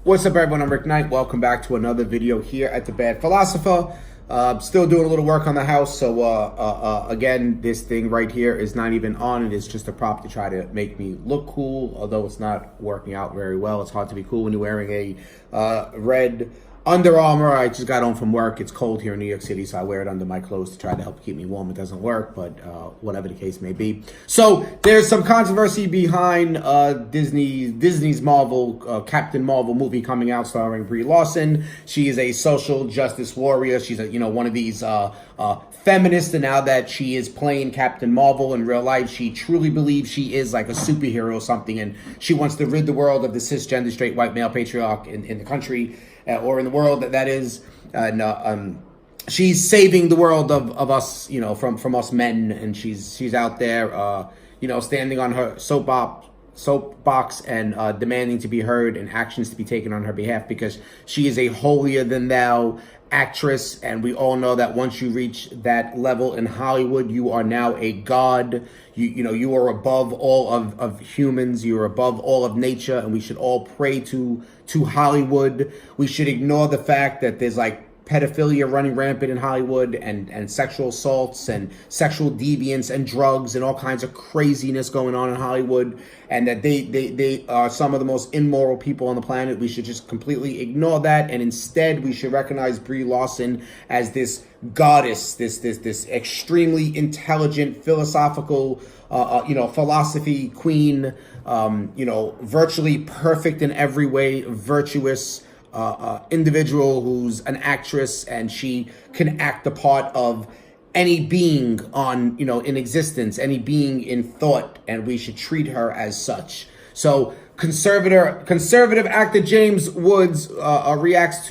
What's up, everyone? I'm Rick Knight. Welcome back to another video here at The Bad Philosopher. Still doing a little work on the house, so again, this thing right here is not even on. It is just a prop to try to make me look cool, although it's not working out very well. It's hard to be cool when you're wearing a red Under Armour. I just got home from work. It's cold here in New York City, so I wear it under my clothes to try to help keep me warm. It doesn't work, but whatever the case may be. So there's some controversy behind Disney's Marvel, Captain Marvel movie coming out starring Brie Larson. She is a social justice warrior. She's one of these feminists, and now that she is playing Captain Marvel in real life, she truly believes she is like a superhero or something, and she wants to rid the world of the cisgender straight white male patriarch in the country. Or in the world that is, she's saving the world of us, from us men, and she's out there, standing on her soapbox and demanding to be heard and actions to be taken on her behalf, because she is a holier than thou actress, and we all know that once you reach that level in Hollywood, you are now a god. You are above all of humans. You are above all of nature, and we should all pray to Hollywood. We should ignore the fact that there's like pedophilia running rampant in Hollywood, and sexual assaults and sexual deviance and drugs and all kinds of craziness going on in Hollywood, and that they are some of the most immoral people on the planet. We should just completely ignore that, and instead we should recognize Brie Larson as this goddess, this extremely intelligent, philosophical, philosophy queen, virtually perfect in every way, virtuous, individual who's an actress, and she can act the part of any being in existence, any being in thought, and we should treat her as such. So conservative actor James Woods reacts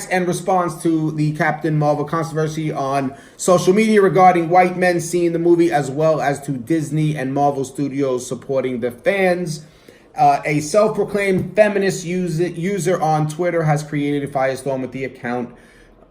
and responds to the Captain Marvel controversy on social media regarding white men seeing the movie, as well as to Disney and Marvel Studios supporting the fans. A self-proclaimed feminist user on Twitter has created a firestorm with the account.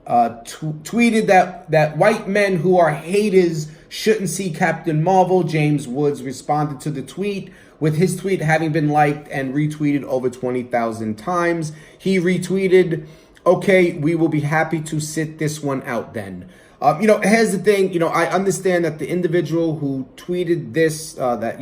Tweeted that white men who are haters shouldn't see Captain Marvel. James Woods responded to the tweet, with his tweet having been liked and retweeted over 20,000 times. He retweeted, "Okay, we will be happy to sit this one out then." Here's the thing. I understand that the individual who tweeted this, that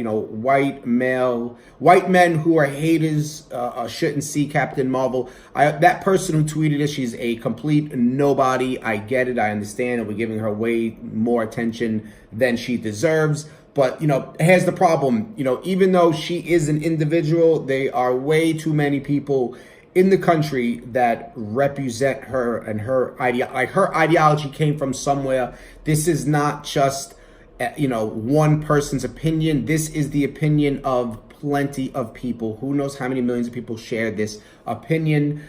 white men who are haters shouldn't see Captain Marvel. That person who tweeted it, she's a complete nobody. I get it. I understand, and we're giving her way more attention than she deserves. But, here's the problem. Even though she is an individual, there are way too many people in the country that represent her, and her ideology came from somewhere. This is not just, one person's opinion. This is the opinion of plenty of people. Who knows how many millions of people share this opinion.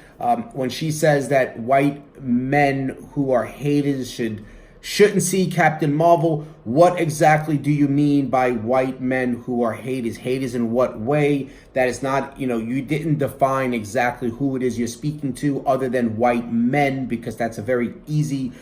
When she says that white men who are haters shouldn't see Captain Marvel, what exactly do you mean by white men who are haters? Haters in what way? That is not, you didn't define exactly who it is you're speaking to, other than white men, because that's a very easy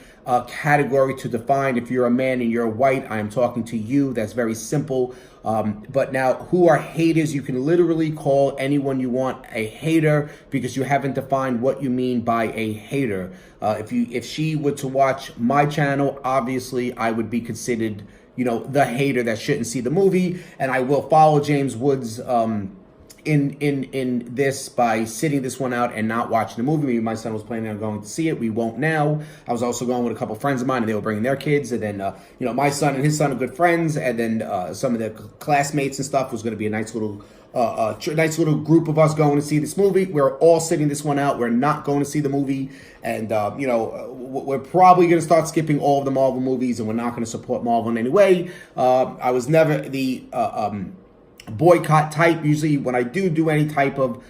category to define. If you're a man and you're white, I am talking to you. That's very simple. But now, who are haters? You can literally call anyone you want a hater, because you haven't defined what you mean by a hater. If she were to watch my channel, obviously I would be considered, the hater that shouldn't see the movie. And I will follow James Woods in this by sitting this one out and not watching the movie. Maybe my son was planning on going to see it. We won't now. I was also going with a couple friends of mine, and they were bringing their kids. And then, my son and his son are good friends. And then some of the classmates and stuff was going to be a nice little group of us going to see this movie. We're all sitting this one out. We're not going to see the movie. And, we're probably going to start skipping all of the Marvel movies, and we're not going to support Marvel in any way. I was never the boycott type. Usually when I do any type of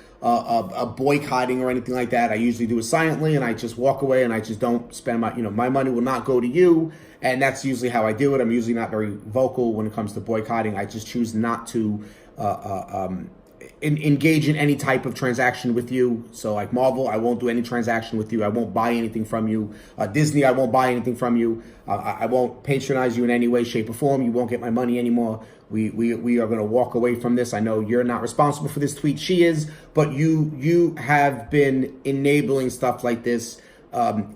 boycotting or anything like that, I usually do it silently, and I just walk away, and I just don't spend my money will not go to you. And that's usually how I do it. I'm usually not very vocal when it comes to boycotting. I just choose not to engage in any type of transaction with you. So like Marvel, I won't do any transaction with you. I won't buy anything from you. Disney, I won't buy anything from you. I won't patronize you in any way, shape, or form. You won't get my money anymore. We are going to walk away from this. I know you're not responsible for this tweet. She is, but you have been enabling stuff like this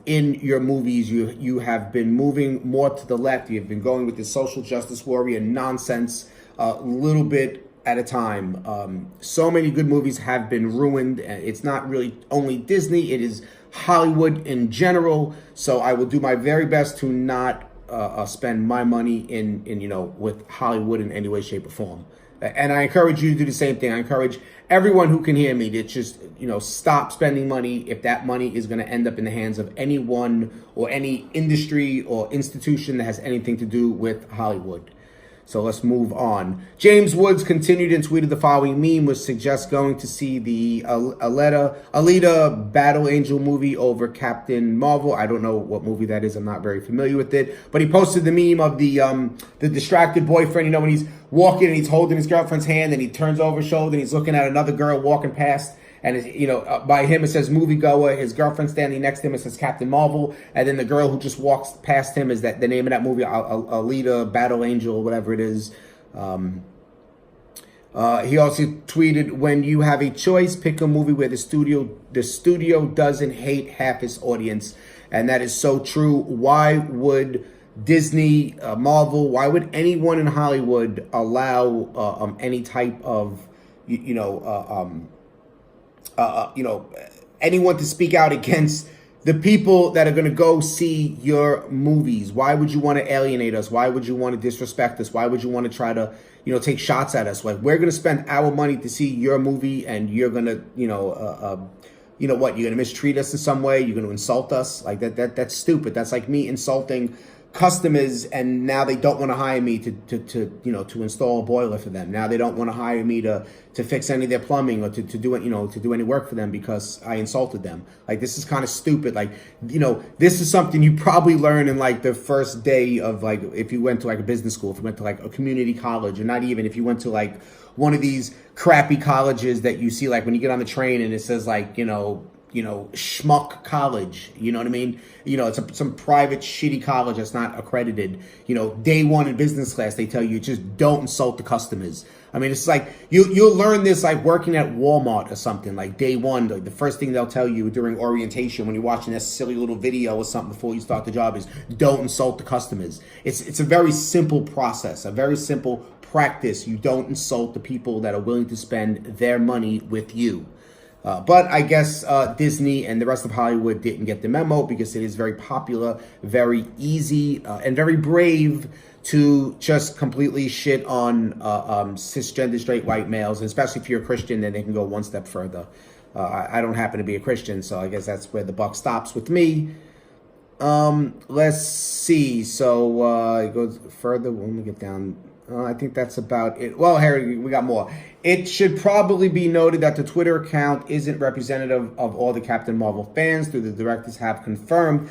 in your movies. You have been moving more to the left. You've been going with this social justice warrior nonsense a little bit at a time. So many good movies have been ruined. It's not really only Disney, it is Hollywood in general. So I will do my very best to not spend my money in with Hollywood in any way, shape, or form. And I encourage you to do the same thing. I encourage everyone who can hear me to just, stop spending money if that money is going to end up in the hands of anyone or any industry or institution that has anything to do with Hollywood. So let's move on. James Woods continued and tweeted the following meme, which suggests going to see the Alita Battle Angel movie over Captain Marvel. I don't know what movie that is. I'm not very familiar with it. But he posted the meme of the distracted boyfriend, when he's walking and he's holding his girlfriend's hand and he turns over his shoulder and he's looking at another girl walking past. And, by him, it says moviegoer. His girlfriend standing next to him, it says Captain Marvel. And then the girl who just walks past him is the name of that movie, Alita, Battle Angel, or whatever it is. He also tweeted, when you have a choice, pick a movie where the studio doesn't hate half its audience. And that is so true. Why would Disney, Marvel, why would anyone in Hollywood allow any type of, anyone to speak out against the people that are going to go see your movies? Why would you want to alienate us? Why would you want to disrespect us? Why would you want to try to, take shots at us? Like, we're going to spend our money to see your movie, and you're going to, you're going to mistreat us in some way. You're going to insult us. Like that's stupid. That's like me insulting customers, and now they don't want to hire me to install a boiler for them. Now they don't want to hire me to fix any of their plumbing or to do it, to do any work for them because I insulted them. Like, this is kind of stupid. Like, this is something you probably learn in like the first day of, like, if you went to like a business school, if you went to like a community college, or not even if you went to like one of these crappy colleges that you see, like when you get on the train and it says like, schmuck college, you know what I mean? It's some private shitty college that's not accredited. Day one in business class, they tell you just don't insult the customers. I mean, it's like you'll learn this like working at Walmart or something. Like day one, like the first thing they'll tell you during orientation when you're watching this silly little video or something before you start the job is don't insult the customers. It's a very simple process, a very simple practice. You don't insult the people that are willing to spend their money with you. But I guess Disney and the rest of Hollywood didn't get the memo because it is very popular, very easy, and very brave to just completely shit on cisgender straight white males, and especially if you're a Christian, then they can go one step further. I don't happen to be a Christian, so I guess that's where the buck stops with me. Let's see. So it goes further when we get down. I think that's about it. Well, Harry, we got more. It should probably be noted that the Twitter account isn't representative of all the Captain Marvel fans. The directors have confirmed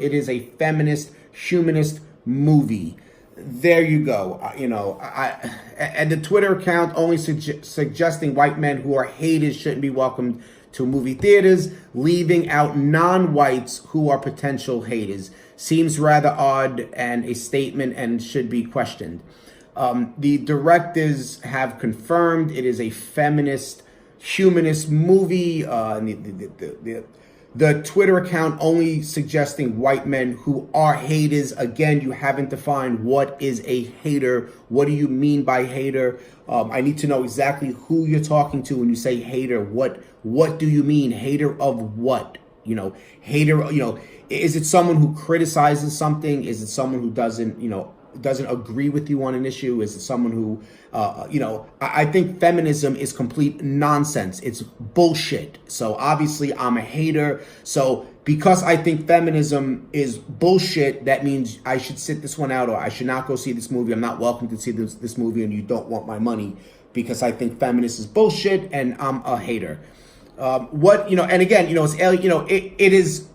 it is a feminist, humanist movie. There you go. And the Twitter account only suggesting white men who are haters shouldn't be welcomed to movie theaters, leaving out non-whites who are potential haters. Seems rather odd and a statement and should be questioned. The directors have confirmed it is a feminist, humanist movie. The Twitter account only suggesting white men who are haters. Again, you haven't defined what is a hater. What do you mean by hater? I need to know exactly who you're talking to when you say hater. What do you mean? Hater of what? Hater, is it someone who criticizes something? Is it someone who doesn't agree with you on an issue? Is it someone who, I think feminism is complete nonsense. It's bullshit. So obviously I'm a hater. So because I think feminism is bullshit, that means I should sit this one out, or I should not go see this movie. I'm not welcome to see this movie, and you don't want my money because I think feminist is bullshit and I'm a hater. And again, it is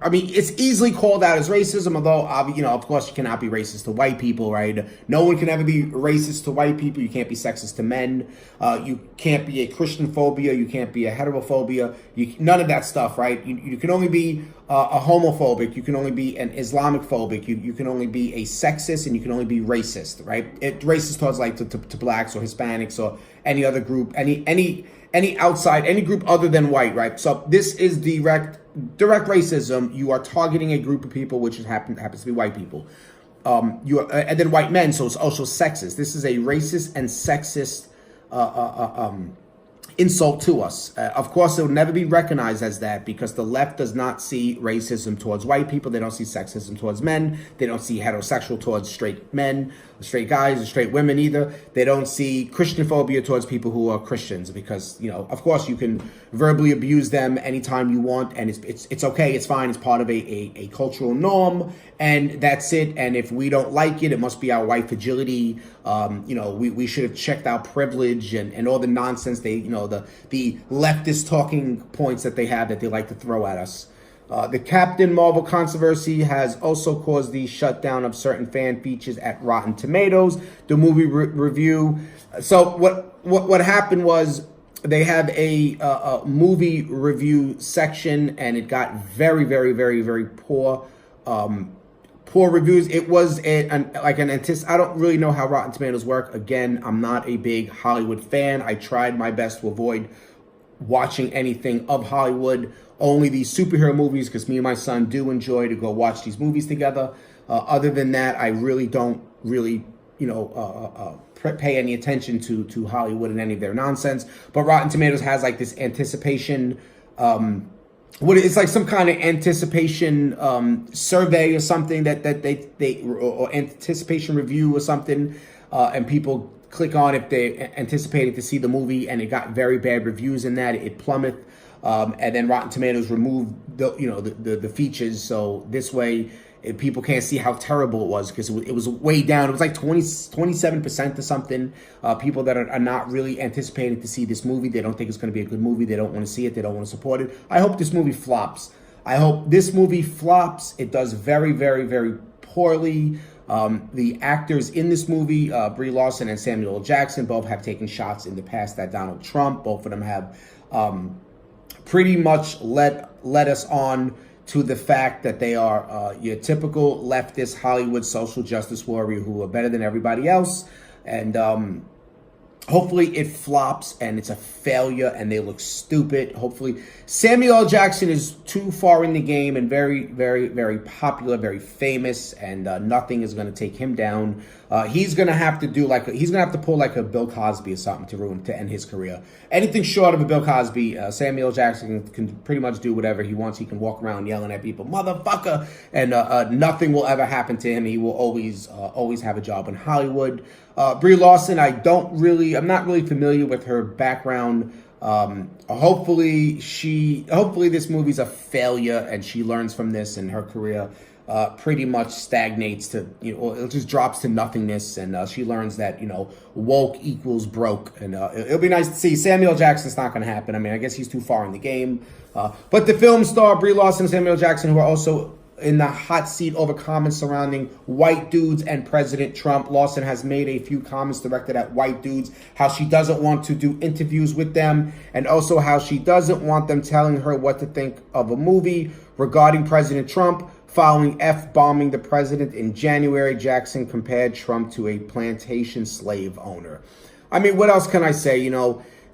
I mean, it's easily called out as racism, although, of course, you cannot be racist to white people, right? No one can ever be racist to white people. You can't be sexist to men. You can't be a Christian phobia. You can't be a heterophobia. None of that stuff, right? You can only be a homophobic. You can only be an Islamic phobic. You can only be a sexist, and you can only be racist, right? Racist towards like to blacks or Hispanics or any other group, any outside, any group other than white, right? So this is direct racism. You are targeting a group of people, which happens to be white people. And then white men, so it's also sexist. This is a racist and sexist insult to us. Of course, it will never be recognized as that because the left does not see racism towards white people. They don't see sexism towards men. They don't see heterosexual towards straight men, straight guys, or straight women either. They don't see Christian phobia towards people who are Christians because, of course, you can verbally abuse them anytime you want, and it's okay, it's fine, it's part of a cultural norm, and that's it. And if we don't like it, it must be our white fragility. We should have checked our privilege and all the nonsense the leftist talking points that they have that they like to throw at us. The Captain Marvel controversy has also caused the shutdown of certain fan features at Rotten Tomatoes. The movie review. So what happened was they have a movie review section, and it got very, very, very, very poor reviews. It was I don't really know how Rotten Tomatoes work. Again, I'm not a big Hollywood fan. I tried my best to avoid watching anything of Hollywood, only these superhero movies, because me and my son do enjoy to go watch these movies together. Other than that, I really don't pay any attention to Hollywood and any of their nonsense. But Rotten Tomatoes has like this anticipation, it's like some kind of anticipation survey or something that they or anticipation review or something, and people click on if they anticipated to see the movie, and it got very bad reviews in that. It plummeted, and then Rotten Tomatoes removed the features, so this way people can't see how terrible it was because it was way down. It was like 27% or something. People that are not really anticipating to see this movie. They don't think it's going to be a good movie. They don't want to see it. They don't want to support it. I hope this movie flops. It does very, very, very poorly. The actors in this movie, Brie Larson and Samuel L. Jackson, both have taken shots in the past at Donald Trump. Both of them have pretty much led us on to the fact that they are your typical leftist Hollywood social justice warrior who are better than everybody else. And hopefully it flops and it's a failure and they look stupid. Hopefully Samuel L. Jackson is too far in the game and very, very, very popular, very famous, and nothing is going to take him down. He's going to have to pull like a Bill Cosby or something to end his career. Anything short of a Bill Cosby, Samuel L. Jackson can pretty much do whatever he wants. He can walk around yelling at people, motherfucker, and nothing will ever happen to him. He will always have a job in Hollywood. Brie Larson, I'm not really familiar with her background. Hopefully this movie's a failure and she learns from this and her career pretty much stagnates to, it just drops to nothingness, and she learns that, woke equals broke, and it'll be nice to see. Samuel Jackson's not going to happen. I mean, I guess he's too far in the game. But the film star Brie Larson and Samuel Jackson, who are also in the hot seat over comments surrounding white dudes and President Trump. Larson has made a few comments directed at white dudes, how she doesn't want to do interviews with them, and also how she doesn't want them telling her what to think of a movie. Regarding President Trump, following F-bombing the president in January, Jackson compared Trump to a plantation slave owner. I mean, what else can I say?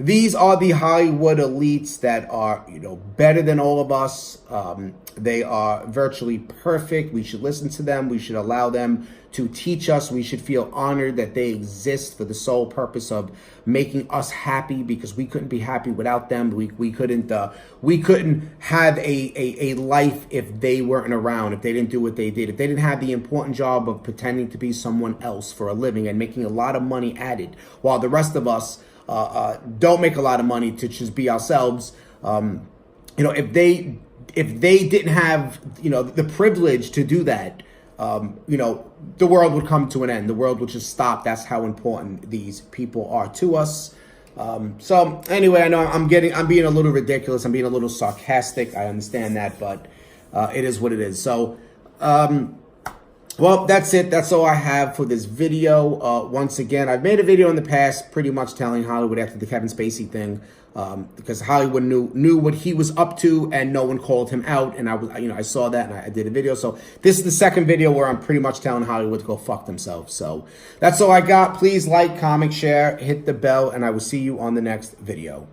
These are the Hollywood elites that are, better than all of us. They are virtually perfect. We should listen to them. We should allow them to teach us. We should feel honored that they exist for the sole purpose of making us happy, because we couldn't be happy without them. We couldn't have a life if they weren't around, if they didn't do what they did, if they didn't have the important job of pretending to be someone else for a living and making a lot of money at it, while the rest of us don't make a lot of money to just be ourselves. If they didn't have, the privilege to do that, the world would come to an end. The world would just stop. That's how important these people are to us. So anyway, I know I'm being a little ridiculous. I'm being a little sarcastic. I understand that, but it is what it is. So, well, that's it. That's all I have for this video. Once again, I've made a video in the past pretty much telling Hollywood after the Kevin Spacey thing, because Hollywood knew what he was up to and no one called him out. And I saw that and I did a video. So this is the second video where I'm pretty much telling Hollywood to go fuck themselves. So that's all I got. Please like, comment, share, hit the bell, and I will see you on the next video.